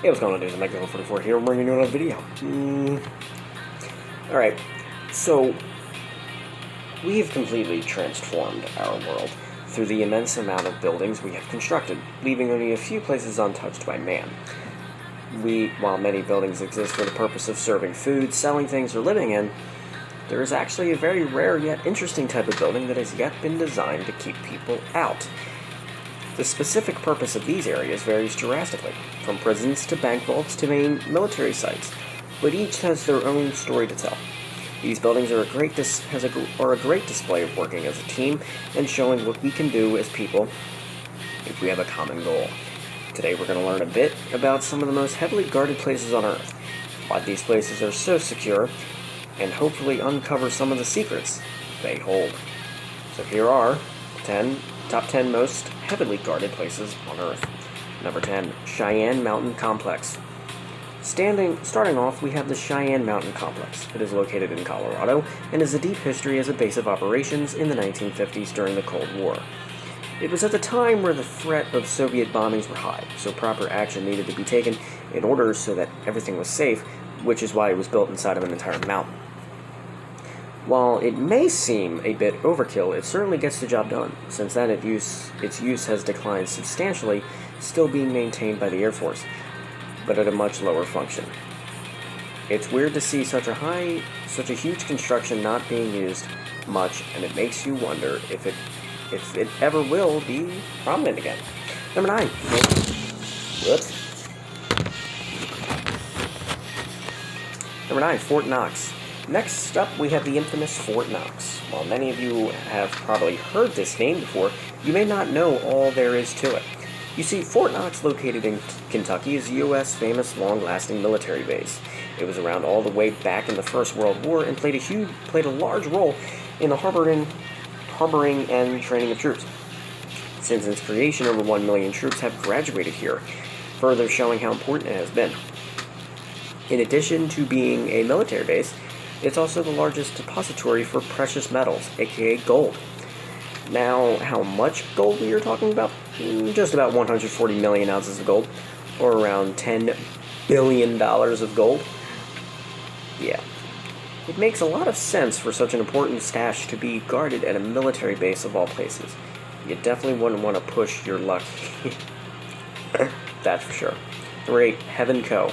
Hey, what's going on, dudes? I'm Mike44 here. We're bringing you another video. Alright, so we have completely transformed our world through the immense amount of buildings we have constructed, leaving only a few places untouched by man. While many buildings exist for the purpose of serving food, selling things, or living in, there is actually a very rare yet interesting type of building that has yet been designed to keep people out. The specific purpose of these areas varies drastically, from prisons to bank vaults to main military sites, but each has their own story to tell. These buildings are a great display of working as a team and showing what we can do as people if we have a common goal. Today we're going to learn a bit about some of the most heavily guarded places on Earth, why these places are so secure, and hopefully uncover some of the secrets they hold. So here are top 10 most heavily guarded places on Earth. Number 10, Cheyenne Mountain Complex. Starting off, we have the Cheyenne Mountain Complex. It is located in Colorado and has a deep history as a base of operations in the 1950s during the Cold War. It was at the time where the threat of Soviet bombings were high, so proper action needed to be taken in order so that everything was safe, which is why it was built inside of an entire mountain. While it may seem a bit overkill, it certainly gets the job done. Since then, its use has declined substantially, still being maintained by the Air Force, but at a much lower function. It's weird to see such a huge construction not being used much, and it makes you wonder if it ever will be prominent again. Number 9. Whoops. Number 9, Fort Knox. Next up, we have the infamous Fort Knox. While many of you have probably heard this name before, you may not know all there is to it. You see, Fort Knox, located in Kentucky, is a U.S. famous long-lasting military base. It was around all the way back in the First World War and played a large role in the harboring and training of troops. Since its creation, over 1 million troops have graduated here, further showing how important it has been. In addition to being a military base, it's also the largest depository for precious metals, aka gold. Now, how much gold we are talking about? Just about 140 million ounces of gold, or around $10 billion of gold. Yeah. It makes a lot of sense for such an important stash to be guarded at a military base of all places. You definitely wouldn't want to push your luck. That's for sure. Number 8, Heaven Co.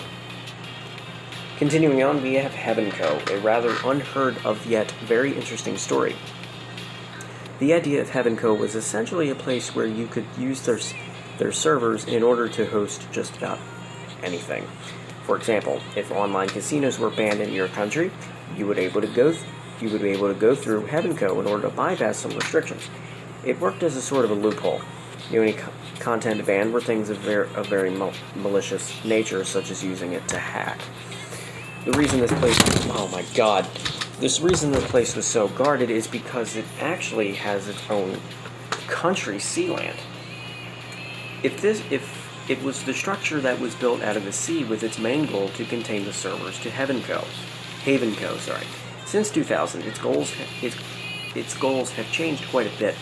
Continuing on, we have Heaven Co., a rather unheard of yet very interesting story. The idea of Heaven Co. was essentially a place where you could use their servers in order to host just about anything. For example, if online casinos were banned in your country, you would be able to go through Heaven Co. in order to bypass some restrictions. It worked as a sort of a loophole. The only content banned were things of very malicious nature, such as using it to hack. The reason this place was so guarded is because it actually has its own country sea land. If it was the structure that was built out of the sea with its main goal to contain the servers to Haven Co. Since 2000, its goals have changed quite a bit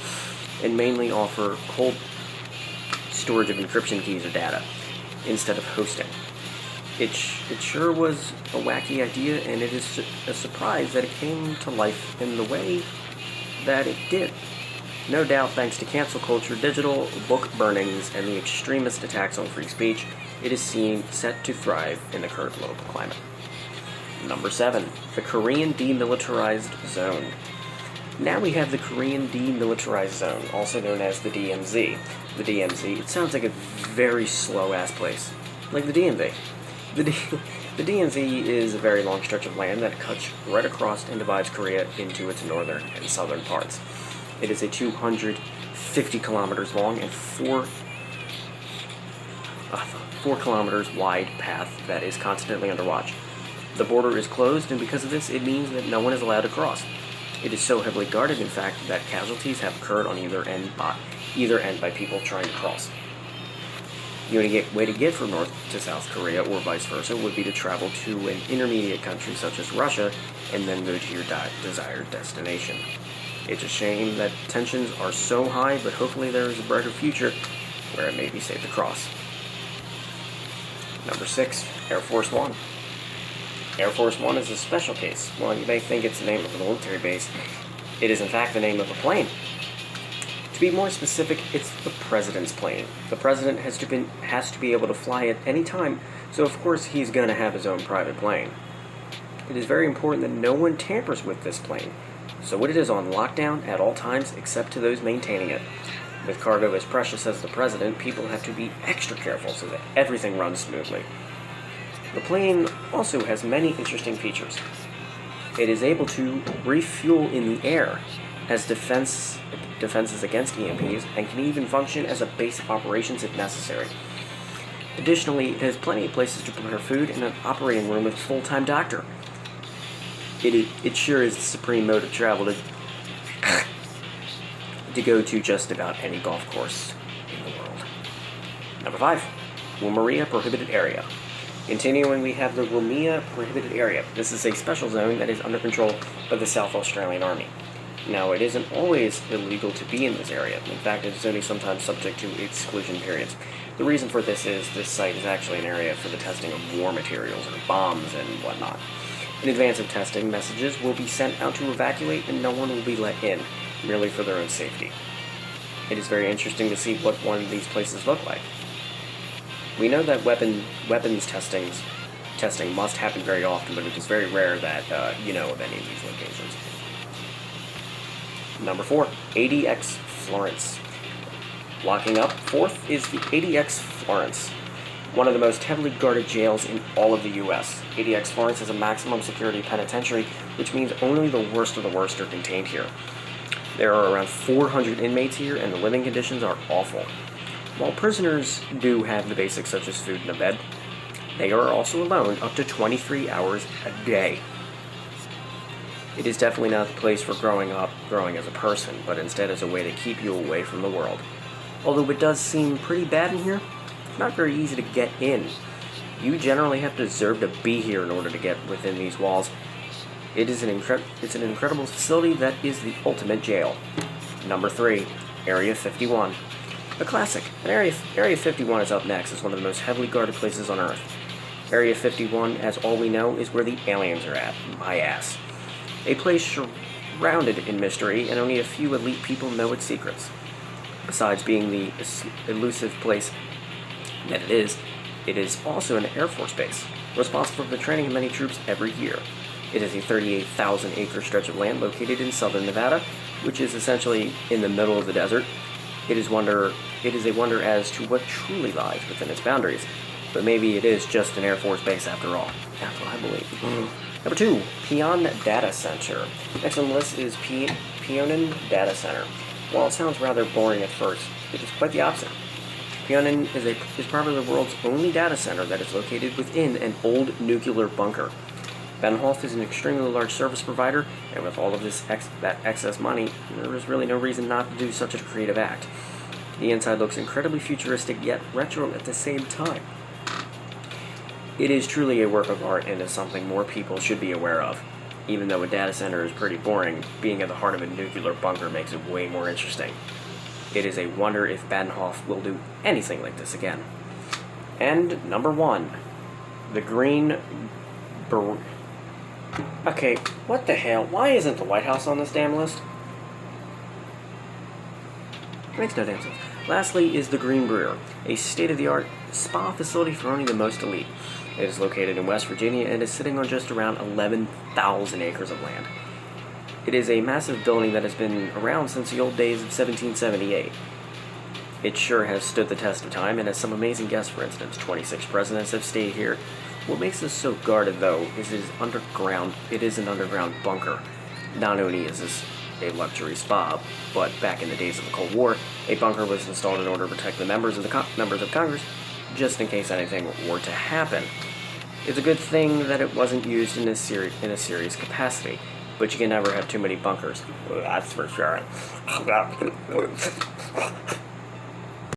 and mainly offer cold storage of encryption keys or data instead of hosting. It sure was a wacky idea, and it is a surprise that it came to life in the way that it did. No doubt thanks to cancel culture, digital book burnings, and the extremist attacks on free speech, it is set to thrive in the current local climate. Number 7, the Korean Demilitarized Zone. Now we have the Korean Demilitarized Zone, also known as the DMZ. The DMZ, it sounds like a very slow-ass place, like the DMV. The DMZ is a very long stretch of land that cuts right across and divides Korea into its northern and southern parts. It is a 250 kilometers long and 4 kilometers wide path that is constantly under watch. The border is closed, and because of this, it means that no one is allowed to cross. It is so heavily guarded, in fact, that casualties have occurred on either end by people trying to cross. The only way to get from North to South Korea, or vice versa, would be to travel to an intermediate country such as Russia, and then go to your desired destination. It's a shame that tensions are so high, but hopefully there is a brighter future where it may be safe to cross. Number 6, Air Force One. Air Force One is a special case. While you may think it's the name of a military base, it is in fact the name of a plane. To be more specific, it's the president's plane. The president has to be able to fly at any time, so of course he's going to have his own private plane. It is very important that no one tampers with this plane, so it is on lockdown at all times except to those maintaining it. With cargo as precious as the president, people have to be extra careful so that everything runs smoothly. The plane also has many interesting features. It is able to refuel in the air as defenses against EMPs and can even function as a base of operations if necessary. Additionally, it has plenty of places to prepare food and an operating room with a full-time doctor. It sure is the supreme mode of travel to go to just about any golf course in the world. Number 5, Romeo Prohibited Area. Continuing, we have the Romeo Prohibited Area. This is a special zone that is under control of the South Australian Army. Now, it isn't always illegal to be in this area. In fact, it is only sometimes subject to exclusion periods. The reason for this is this site is actually an area for the testing of war materials or bombs and whatnot. In advance of testing, messages will be sent out to evacuate and no one will be let in, merely for their own safety. It is very interesting to see what one of these places look like. We know that weapons testing must happen very often, but it is very rare that you know of any of these locations. Number 4, ADX Florence. Locking up, 4th is the ADX Florence, one of the most heavily guarded jails in all of the U.S. ADX Florence is a maximum security penitentiary, which means only the worst of the worst are contained here. There are around 400 inmates here, and the living conditions are awful. While prisoners do have the basics such as food and a bed, they are also alone up to 23 hours a day. It is definitely not the place for growing as a person, but instead as a way to keep you away from the world. Although it does seem pretty bad in here, it's not very easy to get in. You generally have to deserve to be here in order to get within these walls. It's an incredible facility that is the ultimate jail. Number 3, Area 51. A classic. And Area 51 is up next as one of the most heavily guarded places on Earth. Area 51, as all we know, is where the aliens are at. My ass. A place shrouded in mystery, and only a few elite people know its secrets. Besides being the elusive place that it is also an Air Force base, responsible for the training of many troops every year. It is a 38,000-acre stretch of land located in southern Nevada, which is essentially in the middle of the desert. It is a wonder as to what truly lies within its boundaries, but maybe it is just an Air Force base after all. That's what I believe. Number 2, Peon Data Center. Next on the list is Peon Data Center. While it sounds rather boring at first, it is quite the opposite. Peon is probably the world's only data center that is located within an old nuclear bunker. Benhoff is an extremely large service provider, and with all of that excess money, there is really no reason not to do such a creative act. The inside looks incredibly futuristic, yet retro at the same time. It is truly a work of art and is something more people should be aware of. Even though a data center is pretty boring, being at the heart of a nuclear bunker makes it way more interesting. It is a wonder if Benhoff will do anything like this again. And number 1, the Green Brewery. Okay, what the hell? Why isn't the White House on this damn list? Makes no damn sense. Lastly is the Green Brewery, a state-of-the-art spa facility for only the most elite. It is located in West Virginia and is sitting on just around 11,000 acres of land. It is a massive building that has been around since the old days of 1778. It sure has stood the test of time and has some amazing guests. For instance, 26 presidents have stayed here. What makes this so guarded, though, is it is underground. It is an underground bunker. Not only is this a luxury spa, but back in the days of the Cold War, a bunker was installed in order to protect the members of Congress, just in case anything were to happen. It's a good thing that it wasn't used in a serious capacity, but you can never have too many bunkers. That's for sure.